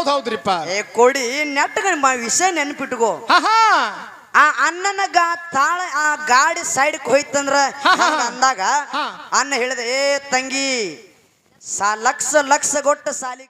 ಹೌದ್ರಿಪ್ಪ. ಏ ಕೊಡಿ ನೆಟ್ಟಗ ವಿಷಯ ನೆನಪಿಟ್ಕೋ. ಆ ಅಣ್ಣನ ತಾಳ ಆ ಗಾಡಿ ಸೈಡ್ ಹೋಯ್ತಂದ್ರ ಅಂದಾಗ ಅಣ್ಣ ಹೇಳಿದ, ಏ ತಂಗಿ ಲಕ್ಷ ಲಕ್ಷ ಗೊಟ್ಟ ಸಾಲಿ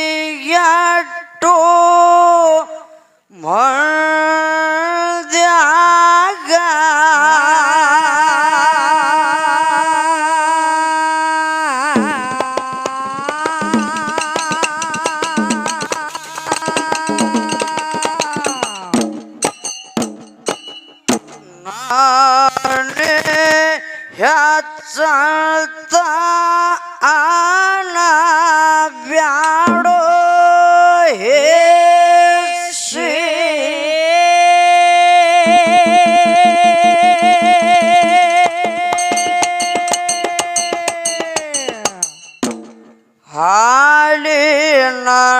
ಮಾತಿಗಟ್ಟು ಮಳ್ದ್ಯಾಗ ನಾನೇ ಹೆಚ್ಚಳ್ತ ಆನ ಬ್ಯಾಡೋ ಹೇಸಿ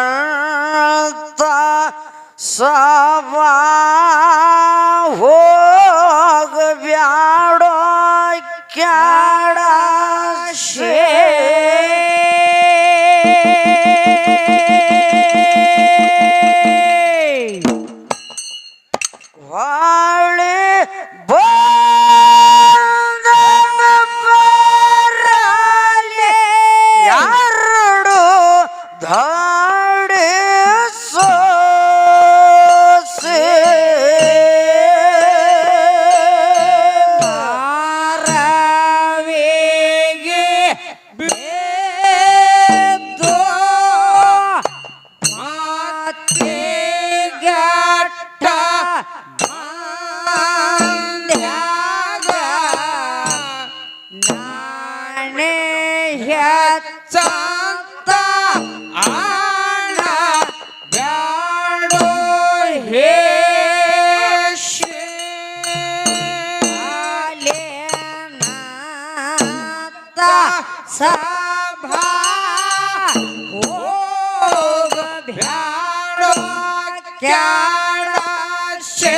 ಹಾಲಿನಂತ ಸವಾ ಹೋಗಬ್ಯಾಡೋ ಕ್ಯಾಡಶೇ ಹೊಳ್ಳಿ ಬಂದನ ಬರಲಿ ಎರಡು ಧಾಡಿ ಸೋಸಿ ಮಾರವಿಗೆ ಬೇದು ಮಾತಿಗಟ್ಟ ನಾನೇ ಹೆಚ್ಚಂತ ಆಣ ಬ್ಯಾಡೋ ಹೇಶಿ ಅಲೇನಾತ ಸಭಾ ಹೋಗ ಬ್ಯಾಡೋ ಕ್ಯಾಡಶೆ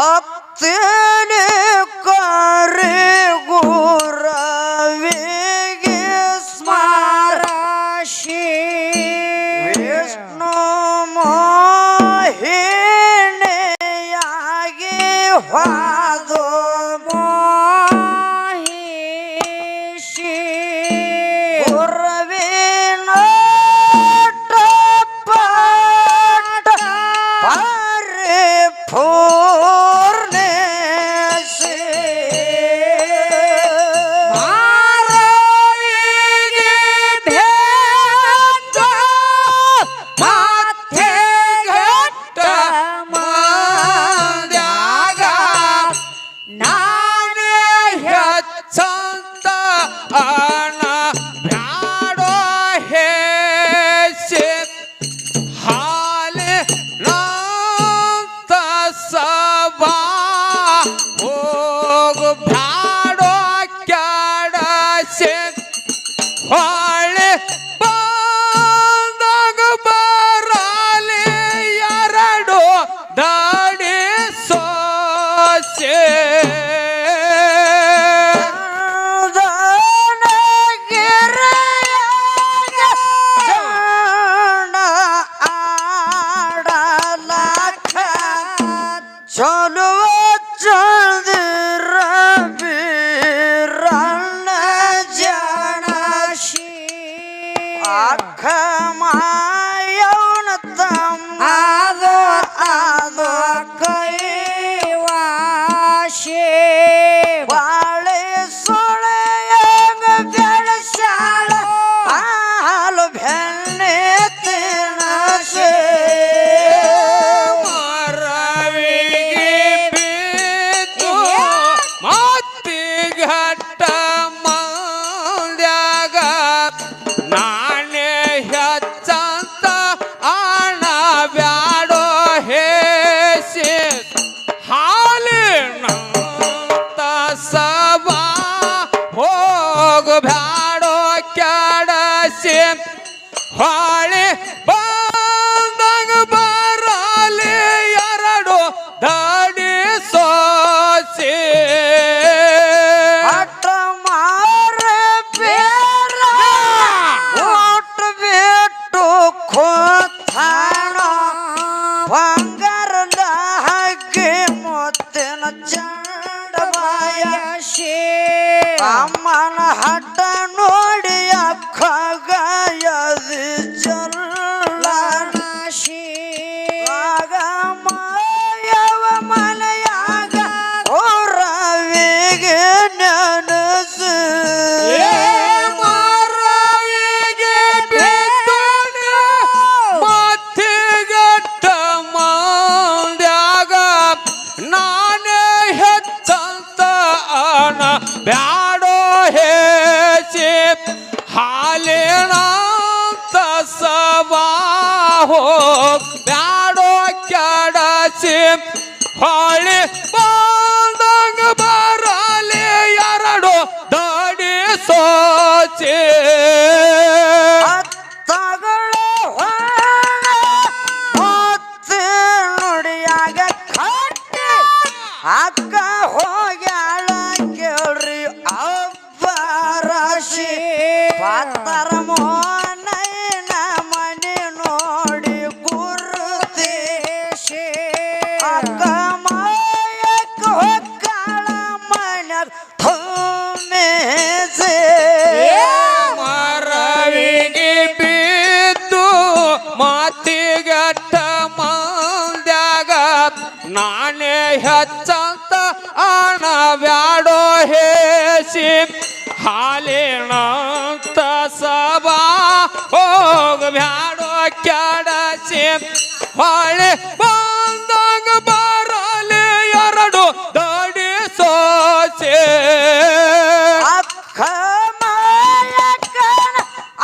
ಭಕ್ತಿನಿ ಕರಿ ಗುರವಿಗೆ ಸ್ಮರಶಿ ವಿಷ್ಣು ಮೋಹಿನಿಯಾಗಿ ಹಾದು ಮೋಹಿಷಿ ಗುರವಿನ ಟಪಾಟ ಪರಿಪೂ ನಾನೇ ಹೆಚ್ಚಂತ ಆನ ಬ್ಯಾಡ ಹೊಳೆ ಬಂದಾಗ ಬರಲಿ ಎರಡು ದಾಡಿ ಸೋಸೆ ಚಲೋ ಚಂದಿರ ಬೀರಣ್ಣ ಜನಶಿ ಅಕ್ಕ ಮಾಯವನ ತಮ್ಮ ಅದು ಕೈವಾಶಿ ಬಾಳೆ ಸೊಳೆಯಂಗ ಬೆಳಸಾಳ ಹಾಲು ಬೆಣ್ಣೆ ತಿನ್ನಶೆ ಘಟ್ಟ ಮಂದ್ಯಾಗ ನಾನೇ ಹೆಚ್ಚಂತ ಆಣ ಬ್ಯಾಡೋ ಹೇಸಿ ಹಾಲಿನ ಸಭಾ ಹೋಗ ಬ್ಯಾಡೋ ಕೆಡಸಿ ಹೊಳೆ ಬಂದಾಗ ಬರಲಿ ಎರಡು ದಾಡಿ ಸೋಸಿ ಬಂಗಾರದ ಹಕ್ಕಿ ಮುತ್ತಿನ ಚಂಡಮಾಯ ಅಮ್ಮನ ಹಠ ನೋಡಿ ಅಕ್ಕಗಾಯದಿ ಜಲ್ಲಾಶಿ ಆಗ ಮಾಯವ ಮನೆಯಾಗ ರವಿಗೆ ನೆನಸು ಬ್ಯಾಡೋ ಹೇಸಿ ಹಾಲಿನ ಸಭಾ ಹೋಗ್ ಬ್ಯಾಡೋ ಕೆಡಸಿ ಹೊಳೆ ಬಂದಂಗ ಬರಲಿ ಎರಡು ದಾಡಿ ಸೋಚಿ ತಗಳು ಹೊತ್ತೆ ನುಡಿಯಾಗ ಕಟ್ಟಿ ಅಕ್ಕ ಹೋಗ್ಯಾಳ ಕೇಳ್ರಿ ಅಬ್ಬರಾಶಿ ಪಾತರ ಮೋನೈನ ಮನೆ ನೋಡಿ ಗುರುದೇಶಿ ಅಕ್ಕ ಮಾಯಕ್ಕ ಹೊಕ್ಕಾಳ ಮನ್ಯಾಗ ಥುಮೇಸೆ ಮರವಿಗೆ ಬಿದ್ದು ಮಾತಿಗಟ್ಟ ಮಂದ್ಯಾಗ ನಾನೇ ಹೆಚ್ಚಂತ ಆಣ ಬ್ಯಾಡೋ ಹೇಸಿ ಹಾಲಿನ ಸಭಾ ಹೋಗ ಬ್ಯಾಡೋ ಕೆಡಸಿ ಹೊಳೆ ಬಂದಾಗ ಬರಲಿ ಎರಡು ದಾಡಿ ಸೋಸೆ ಅಕ್ಕ ಮಾಯಕ್ಕನ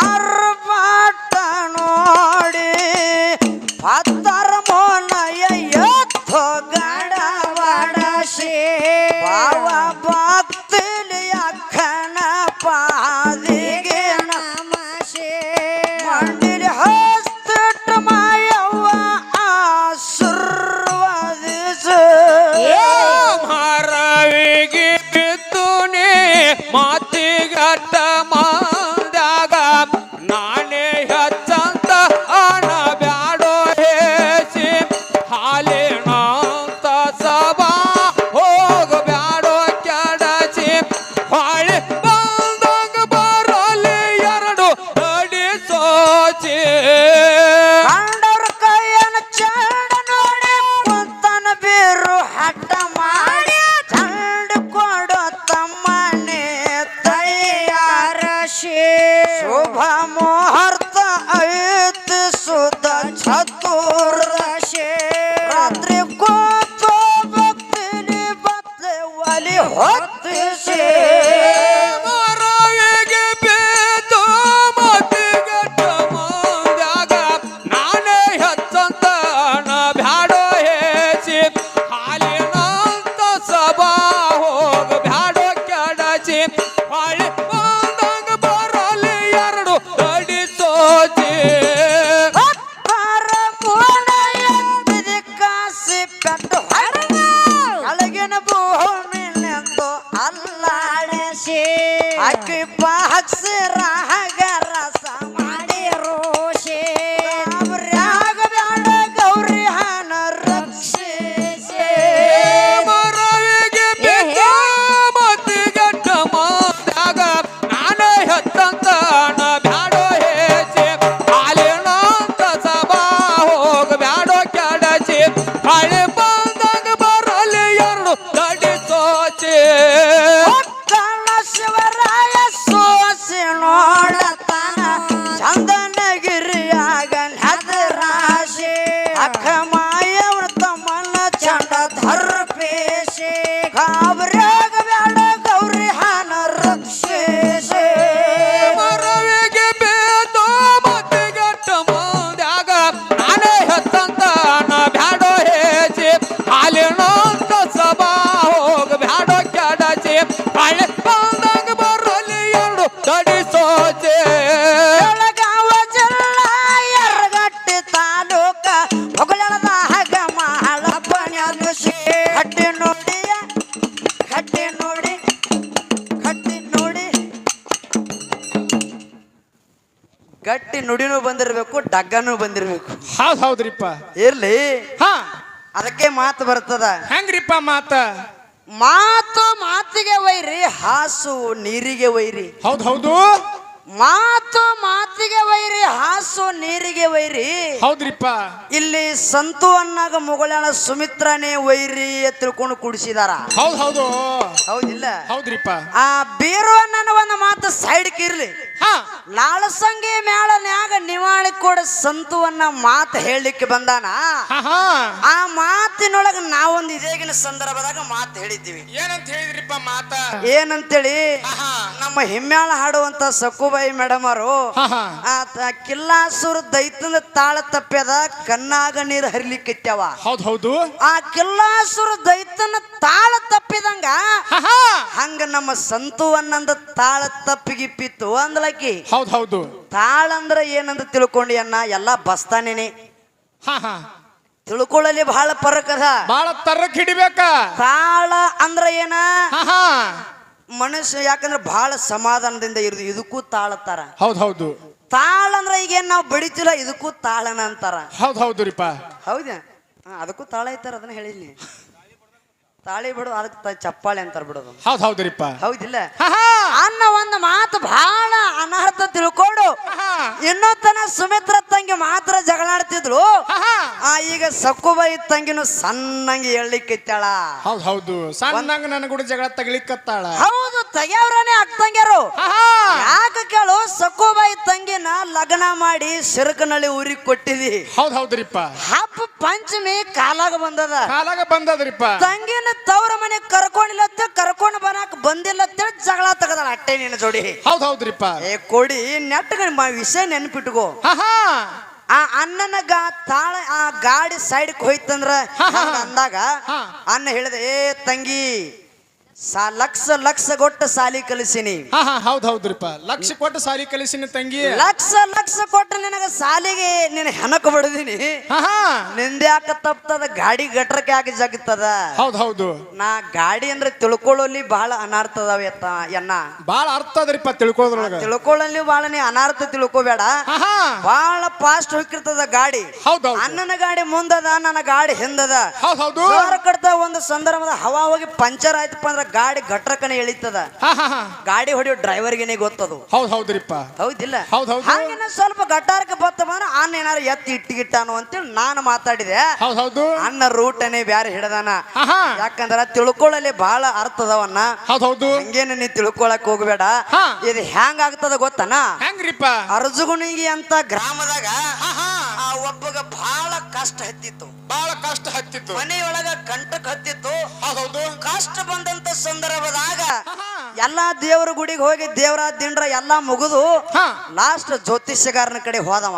ಅರ್ಬಾಟ ನೋಡಿ ಪತ್ತರ ಮೋನಯ ಎತ್ತೋ ಗಡವಡಶಿ ಬಾವ ಭಕ್ತಿಲಿ ಅಕ್ಕನ ಪಾದಿಗೆ ನಮಶೆ ಮಂಡಿಲಿ ಹಸ್ತಿಟ್ಟ ಮಾಯವ್ವ ಆಶೀರ್ವಾದಿಸು ಮರವಿಗೆ ಬಿದ್ದು ನೀ ಮಾತಿಗಟ್ಟ ಮಂದ್ಯಾಗ ನಾನೇ ಹೆಚ್ಚಂತ ಹಣ ಬ್ಯಾಡೋ ಹೇಸಿ ಹಾಲಿನ ಸಭಾ ಹೋಗ ಬ್ಯಾಡೋ ಕೆಡಸಿ ಹೊಳೆ ಬಂದಾಗ ಬರಲಿ ಎರಡು ದಾಡಿ ಸೋಚಿ ಕಂಡವ್ರ ಕೈಯನ ಚಂಡ ನೋಡಿ ಕುಂತನ ಬೀರು ಹಠ ಮಾಡಿ ಚಂಡ ಕೊಡೋ ತಮ್ಮನೆ ತಯಾರಶಿ ಶುಭ ಮುಹೂರ್ತ ಐತಿ ಸುತ ಚತುರ್ದಶಿ ರಾತ್ರಿ ಕೂತು ಭಕ್ತಿಲಿ ಬತ್ಲೆ ಒಲಿ ಹೊತ್ತಿಸಿ ಮರವಿಗೆ ಬಿದ್ದು ಮಾತಿಗಟ್ಟ ಮಂದ್ಯಾಗ ನಾನೇ ಹೆಚ್ಚಂತ ಹಣ ಬ್ಯಾಡೋ ಹೇಸಿ ಹಾಲಿನ ಸಭಾ ಹೋಗ ಬ್ಯಾಡೋ ಕೆಡಸಿ ಹೊಳೆ ಬಂದಾಗ ಬರಲಿ ಗಟ್ಟಿ ನುಡಿನೂ ಬಂದಿರ್ಬೇಕು ಡಗ್ಗನೂ ಬಂದಿರ್ಬೇಕು. ಹೌದ್ರಿಪ್ಪ. ಇರ್ಲಿ, ಹಾ ಅದಕ್ಕೆ ಮಾತು ಬರ್ತದ. ಹೆಂಗ್ರಿಪ್ಪ ಮಾತ? ಮಾತು ಮಾತಿಗೆ ವೈರಿ, ಹಾಸು ನೀರಿಗೆ ವೈರಿ. ಹೌದು. ಮಾತು ಮಾತಿಗೆ ವೈರಿ, ಹಾಸು ನೀರಿಗೆ ವೈರಿ. ಹೌದ್ರಿಪ್ಪ. ಇಲ್ಲಿ ಸಂತು ಅನ್ನಾಗ ಮುಗಳಾಳ ಸುಮಿತ್ರನೇ ವೈರಿ ತಿಳ್ಕೊಂಡು ಕುಡಿಸಿದಾರ. ಹೌದು. ಹೌದಿಲ್ಲ? ಹೌದ್ರಿಪ್ಪ. ಆ ಬೀರು ನನ್ನ ಒಂದು ಮಾತು ಸೈಡ್ಗೆ ಇರ್ಲಿ. ಲಾಳಸಂಗಿ ಮೇಳನ್ಯಾಗ ನಿವಾಳಿ ಕೂಡ ಸಂತುವನ್ನ ಮಾತು ಹೇಳಲಿಕ್ಕೆ ಬಂದಾನ. ಆ ಮಾತಿನೊಳಗ ನಾವೊಂದು ಇದೇಗಿನ ಸಂದರ್ಭದಾಗ ಮಾತು ಹೇಳಿದ್ದೀವಿ. ಏನಂತ ಹೇಳಿದ್ರಿಪ್ಪ ಮಾತ? ಏನಂತೇಳಿ ನಮ್ಮ ಹಿಮ್ಮ್ಯಾಳ ಹಾಡುವಂತ ಸಕ್ಕುಬಾಯಿ ಮೇಡಮ್ ಅವರು ಕಿಲ್ಲಾಸುರ ದೈತನ ತಾಳ ತಪ್ಪ್ಯದ ಕಣ್ಣಾಗ ನೀರು ಹರಿಲಿಕ್ಕಿತ್ಯಾವ. ಹೌದು. ಆ ಕಿಲ್ಲಾಸುರ ದೈತನ ತಾಳ ತಪ್ಪಿದಂಗ ಹಂಗ ನಮ್ಮ ಸಂತು ಅನ್ನಂದ ತಾಳ ತಪ್ಪಿಗಿಪ್ಪಿತ್ತು ಅಂದ್ಲಕ್ಕಿ. ಹೌದು. ತಾಳ ಅಂದ್ರ ಏನಂತ ತಿಳ್ಕೊಂಡಿ ಅನ್ನ ಎಲ್ಲಾ ಬಸ್ತಾನೇನೆ. ತಿಳ್ಕೊಳ್ಳಲಿ ಬಹಳ ಫರಕ್ ಅದ. ಬಹಳ ತರಕ್ ಹಿಡಿಬೇಕ. ತಾಳ ಅಂದ್ರ ಏನ? ಮನುಷ್ಯ ಯಾಕಂದ್ರೆ ಬಹಳ ಸಮಾಧಾನದಿಂದ ಇರುದು, ಇದಕ್ಕೂ ತಾಳತ್ತಾರ. ಹೌದು. ತಾಳ ಅಂದ್ರ ಈಗ ನಾವು ಬಡಿತಿಲ್ಲ, ಇದಕ್ಕೂ ತಾಳನ ಅಂತಾರ. ಹೌದ್ರಿಪ್ಪ. ಹೌದಾ? ಅದಕ್ಕೂ ತಾಳ ಐತಾರ, ಅದನ್ನ ಹೇಳಿನಿ. ತಾಳಿ ಬಿಡು, ಅದಕ್ಕೆ ಚಪ್ಪಾಳೆ ಅಂತಾರ ಬಿಡೋದು. ಹೌದ್ರಿಪ್ಪ. ಹೌದಿಲ್ಲ? ಅನ್ನ ಒಂದು ಮಾತು ಬಹಳ ಅನರ್ಥ ತಿಳ್ಕೊಂಡು ಇನ್ನೊತ್ತನ ಸುಮಿತ್ರ ತಂಗಿ ಮಾತ್ರ ಜಗಳಾಡ್ತಿದ್ಲು. ಈಗ ಸಕ್ಕುಬಾಯಿ ತಂಗಿನೂ ಸಣ್ಣಂಗಿ ಹೇಳಲಿಕ್ಕಿತ್ತಾಳ. ಹೌದು. ಸಣ್ಣಂಗ ನನ್ನ ಕೂಡ ಜಗಳ ತಗಲಿಕ್ಕತ್ತಾಳ. ಹೌದು, ತೆಗೆಯವ್ರನೇ ಅಕ್ಕಂಗ್ಯಾರು. ಯಾಕೆ ಕೇಳು, ಸಕ್ಕುಬಾಯಿ ತಂಗಿನ ಲಗ್ನ ಮಾಡಿ ಸಿರಕನಳ್ಳಿ ಊರಿಗೆ ಕೊಟ್ಟಿದಿ. ಹೌದ್ರಿಪ್ಪ. ಹಬ್ಬ ಪಂಚಮಿ ಕಾಲಾಗ ಬಂದದ್ರಿಪ್ಪ. ತಂಗಿನ ತವ್ರ ಮನೆ ಕರ್ಕೊಂಡಿಲ್ಲ, ಕರ್ಕೊಂಡು ಬರಾಕ್ ಬಂದಿಲ್ಲ ಅಂತೇಳಿ ಜಗಳ ತಗದಾಳ ಅಟ್ಟೆ ನಿನ್ನ ಜೋಡಿ. ಹೌದ್ರಿಪ್ಪ. ಕೊಡಿ ನೆಟ್ಟಗ ವಿಷಯ ನೆನ್ಪಿಟ್ಕೋ. ಆ ಅಣ್ಣನ ತಾಳ ಆ ಗಾಡಿ ಸೈಡ್ಗೆ ಹೋಯ್ತಂದ್ರ ಅಂದಾಗ ಅಣ್ಣ ಹೇಳಿದ, ಏ ತಂಗಿ ಲಕ್ಷ ಕೊಟ್ಟು ಸಾಲಿ ಕಲಿಸಿನಿ. ಹೌದ್ರಿಪ್ಪ. ಲಕ್ಷ ಕೊಟ್ಟು ಸಾಲಿ ಕಲಿಸಿನಿ ತಂಗಿ. ಲಕ್ಷ ಕೊಟ್ಟು ನಿನಗ ಸಾಲಿಗೆ ನಿನ್ನ ಹೆಣಕ್ ಬಡದಿನಿ. ನಿಂದ್ಯಾಕ ತಪ್ತದ, ಗಾಡಿ ಗಟ್ರಕ್ಕೆ ಯಾಕೆ ಜಗತ್ತದ. ಹೌದು. ನಾ ಗಾಡಿ ಅಂದ್ರೆ ತಿಳ್ಕೊಳ್ಳಲಿ ಬಹಳ ಅನಾರ್ಥ ಅದಾವ ಎನ್ನ. ಬಹಳ ಅರ್ಥ ಅದರಿಪ್ಪ ತಿಳ್ಕೊಳ್ಳೋದ್ರೊಳಗ. ತಿಳ್ಕೊಳ್ಳಲಿ ಬಹಳ ನೀ ಅನಾರ್ಥ ತಿಳ್ಕೋಬೇಡ. ಬಹಳ ಫಾಸ್ಟ್ ಹೋಗಿರ್ತದ ಗಾಡಿ. ಅಣ್ಣನ ಗಾಡಿ ಮುಂದದ, ನನ್ನ ಗಾಡಿ ಹಿಂದದ. ಕಡ್ತ ಒಂದು ಸಂದರ್ಭದ ಹವಾ ಹೋಗಿ ಪಂಚರ್ ಆಯ್ತಪ್ಪ ಅಂದ್ರ ಗಾಡಿ ಗಟ್ರಕನೆ ಎಳಿತದ. ಗಾಡಿ ಹೊಡಿಯೋ ಡ್ರೈವರ್ಗೆನೆ ಗೊತ್ತದು. ಹೌದ್ರಿಪ್ಪ. ಹೌದಿಲ್ಲ? ಹಂಗಿನ ಸ್ವಲ್ಪ ಗಟ್ಟಾರಕ್ಕೆ ಬತ್ತ ಬಂದ್ರ ಅನ್ನ ಏನಾರು ಎತ್ತಿ ಇಟ್ಟಿಗಿಟ್ಟಾನು ಅಂತೇಳಿ ನಾನು ಮಾತಾಡಿದೆ. ಅನ್ನ ರೂಟನೆ ಬ್ಯಾರೆ ಹಿಡದಾನ. ಯಾಕಂದ್ರ ತಿಳ್ಕೊಳ್ಳಲಿ ಬಹಳ ಅರ್ಥದವನ್ನ. ಹಂಗೇನ ನೀ ತಿಳ್ಕೊಳಕ್ ಹೋಗ್ಬೇಡ. ಇದು ಹೆಂಗ ಆಗ್ತದ ಗೊತ್ತನ? ಹೆಂಗ್ರಿಪ್ಪ? ಅರ್ಜುಗುಣಿಗಿ ಅಂತ ಗ್ರಾಮದಾಗ ಒಬ್ಬಗ ಬಹಳ ಕಷ್ಟ ಹತ್ತಿತ್ತು. ಮನೆಯೊಳಗ ಕಂಟಕ್ ಹತ್ತಿತ್ತು. ಕಷ್ಟ ಬಂದಂತ ಸಂದರ್ಭದಾಗ ಎಲ್ಲಾ ದೇವ್ರ ಗುಡಿಗೆ ಹೋಗಿ ದೇವರ ದಿಂಡ್ರ ಎಲ್ಲಾ ಮುಗಿದು ಲಾಸ್ಟ್ ಜ್ಯೋತಿಷ್ಯಗಾರನ ಕಡೆ ಹೋದವ.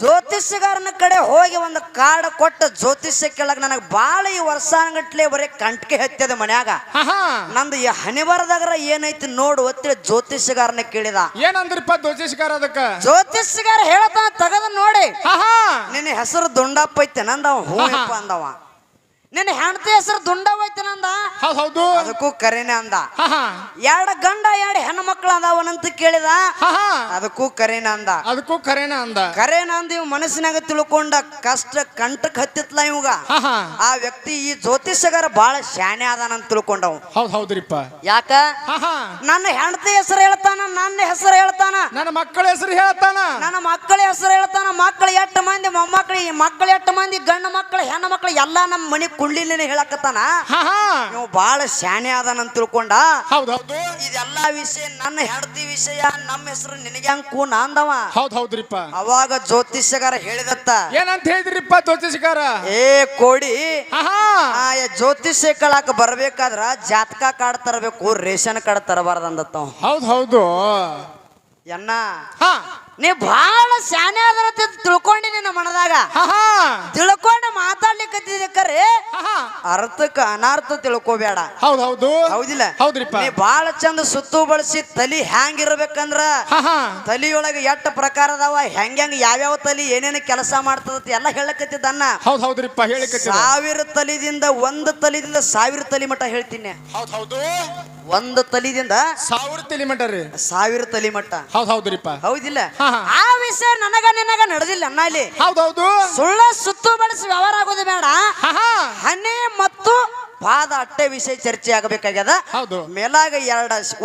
ಜ್ಯೋತಿಷ್ಯಗಾರನ ಕಡೆ ಹೋಗಿ ಒಂದು ಕಾರ್ಡ್ ಕೊಟ್ಟ ಜ್ಯೋತಿಷ್ಯ ಕೇಳಕ್ ನನಗ್ ಬಾಳ ಈ ವರ್ಷಾನ್ಗಟ್ಲೆ ಬರೀ ಕಂಟಕೆ ಹತ್ತದ ಮನ್ಯಾಗ. ನಂದು ಈ ಹನಿ ಬರದಾಗ್ರ ಏನೈತಿ ನೋಡು ಅಂತೇಳಿ ಜ್ಯೋತಿಷ್ಯಗಾರನ ಕೇಳಿದ. ಏನಂದ್ರಿಪ್ಪ ಜ್ಯೋತಿಷ್ಯಗಾರ? ಅದಕ್ಕ ಜ್ಯೋತಿಷ್ಯಗಾರ ಹೇಳ್ತಾನ, ತಗದ ನೋಡಿ ನಿನ್ನ ಹೆಸರು ದುಂಡಪ್ಪ ಐತೆ ನಂದವ. ಹೂಯಪ್ಪ ಅಂದವ. ನಿನ್ನ ಹೆಂಡತಿ ಹೆಸರು ದುಂಡವ ಐತೆ ನಂದ. ಅದಕ್ಕೂ ಕರೆನೆ ಅಂದ. ಎರಡು ಗಂಡ ಎರಡು ಹೆಣ್ಣು ಮಕ್ಕಳು ಅದಾವನಂತ ಕೇಳಿದ. ಅದಕ್ಕೂ ಕರೆನ ಅಂದ. ಕರೆನ ಅಂದ. ಇವ್ ಮನಸ್ಸಿನಾಗ ತಿಳ್ಕೊಂಡ ಕಷ್ಟ ಕಂಟಕ್ ಹತ್ತಿತ್ಲ ಇವಾಗ. ಆ ವ್ಯಕ್ತಿ ಈ ಜ್ಯೋತಿಷ್ಯಗಾರ ಬಹಳ ಶಾನೆ ಅದಾನಂತ ತಿಳ್ಕೊಂಡವ್. ಯಾಕ? ನನ್ನ ಹೆಂಡತಿ ಹೆಸರು ಹೇಳ್ತಾನ, ನನ್ನ ಹೆಸರು ಹೇಳ್ತಾನ, ನನ್ನ ಮಕ್ಕಳ ಹೆಸರು ಹೇಳ್ತಾನ, ನನ್ನ ಮಕ್ಕಳ ಹೆಸರು ಹೇಳ್ತಾನ. ಮಕ್ಕಳು ಎಷ್ಟು ಮಂದಿ, ಮೊಮ್ಮಕ್ಕಳು, ಮಕ್ಕಳು ಎಷ್ಟು ಮಂದಿ, ಗಂಡು ಮಕ್ಕಳು ಹೆಣ್ಣು ಮಕ್ಕಳು ಎಲ್ಲಾ ನಮ್ಮ ಮನೆ ಕುಂಡ್ಲಿನೇ ಹೇಳಕತ್ತಾನ. ನೀವು ಬಹಳ ಶಾನೆ ಆದನಂತ ತಿಳ್ಕೊಂಡ. ಇದೆಲ್ಲಾ ವಿಷಯ ನನ್ನ ಹೆಂಡತಿ ವಿಷಯ, ನಮ್ಮ ಹೆಸರು ನಿನಗೆ ಹಂಗ ಕೂನ ಅಂದವ. ಅವಾಗ ಜ್ಯೋತಿಷ್ಯಗಾರ ಹೇಳಿದತ್ತ. ಏನಂತ ಹೇಳಿದ್ರಿಪ್ಪ ಜ್ಯೋತಿಷ್ಯಗಾರ? ಏ ಕೋಡಿ, ಜ್ಯೋತಿಷ್ಯ ಕಳಾಕ ಬರ್ಬೇಕಾದ್ರ ಜಾತಕ ಕಾರ್ಡ್ ತರಬೇಕು, ರೇಷನ್ ಕಾರ್ಡ್ ತರಬಾರ್ದಂದತ್ತ. ಹೌದು ಎನ್ನ ನೀ ಬಹಳ ಶಾನೆ ಆದ್ರ ತಿಳ್ಕೊಂಡಿ ನಿನ್ನ ಮನದಾಗ. ತಿಳ್ಕೊಂಡು ಮಾತಾಡ್ಲಿಕ್ಕರೆ ಅರ್ಥಕ್ಕ ಅನಾರ್ಥ ತಿಳ್ಕೋಬೇಡ. ಹೌದಿಲ್ಲ? ನೀ ಬಹಳ ಚಂದ ಸುತ್ತು ಬಳಸಿ ತಲಿ ಹ್ಯಾಂಗ್ ಇರ್ಬೇಕಂದ್ರ ತಲಿಯೊಳಗ ಎಟ್ಟ ಪ್ರಕಾರ ಅದಾವ, ಹೆಂಗ್ ಯಾವ್ಯಾವ ತಲಿ ಏನೇನು ಕೆಲಸ ಮಾಡ್ತದ ಎಲ್ಲ ಹೇಳಕತ್ತಿದ್ದನ್ನ. 1000 ತಲಿದಿಂದ 1 ತಲಿದಿಂದ 1000 ತಲಿ ಮಟ್ಟ ಹೇಳ್ತೀನಿ. ಒಂದು ತಲಿದಿಂದ 1000 ತಲಿ ಮಟ ರೀ 1000 ತಲಿ ಮಟ್ಟ. ಹೌದ್ರಿಪ್ಪ. ಹೌದಿಲ್ಲ? ಹಾ, ಹಾ. ಆ ವಿಷಯ ನನಗ ನಿನಗ ನಡೆದಿಲ್ಲ ಅಣ್ಣ. ಇಲ್ಲಿ ಹೌದೌದು. ಸುಳ್ಳ ಸುತ್ತು ಬಳಸಿ ವ್ಯವಹಾರ ಆಗೋದು ಬೇಡ. ಹನಿ ಮತ್ತು ಪಾದ ಅಟ್ಟೆ ವಿಷಯ ಚರ್ಚೆ ಆಗಬೇಕಾಗ್ಯದ. ಹೌದು. ಮೇಲಾಗ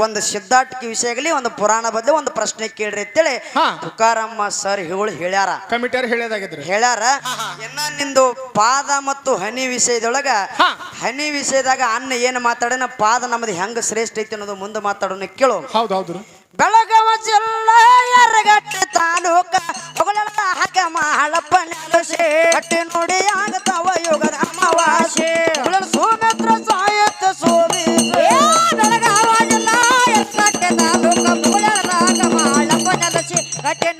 ಒಂದು ಸಿದ್ಧಾಟಿಕೆ ವಿಷಯ ಆಗಲಿ, ಒಂದು ಪುರಾಣ ಬದಲು ಒಂದು ಪ್ರಶ್ನೆ ಕೇಳ್ರಿ ಅಂತೇಳಿ ತುಕಾರಮ್ಮ ಸರ್ ಹೇಳ್ಯಾರ. ಕಮಿಟಿಯರ್ ಹೇಳ್ಯಾರ. ಇನ್ನ ನಿಂದು ಪಾದ ಮತ್ತು ಹನಿ ವಿಷಯದೊಳಗ ಹನಿ ವಿಷಯದಾಗ ಅನ್ನ ಏನ್ ಮಾತಾಡೋಣ, ಪಾದ ನಮ್ದು ಹೆಂಗ ಶ್ರೇಷ್ಠ ಐತಿ ಅನ್ನೋದು ಮುಂದೆ ಮಾತಾಡೋಣ ಕೇಳು. ಹೌದೌದು. ಬೆಳಗಾವ ಜಿಲ್ಲಾ ಯರಗಟ್ಟಿ ತಾಲೂಕ ಹಕ ಮಹಳಪ್ಪ ನೆಲಸೆ ಕಟ್ಟಿ ನೋಡಿ ಆಗತಾವ ಯುಗದ ಅಮಾವಾಸ್ಯೆ ಸೋಮೇತ್ರ ಸಾಯತ್ತ ಸೋಮಿ. ಬೆಳಗಾವ ಜಿಲ್ಲಾ ಯರಗಟ್ಟಿ ತಾಲೂಕ ಹಕ ಮಹಳಪ್ಪ ನೆಲಸೆ ಕಟ್ಟಿ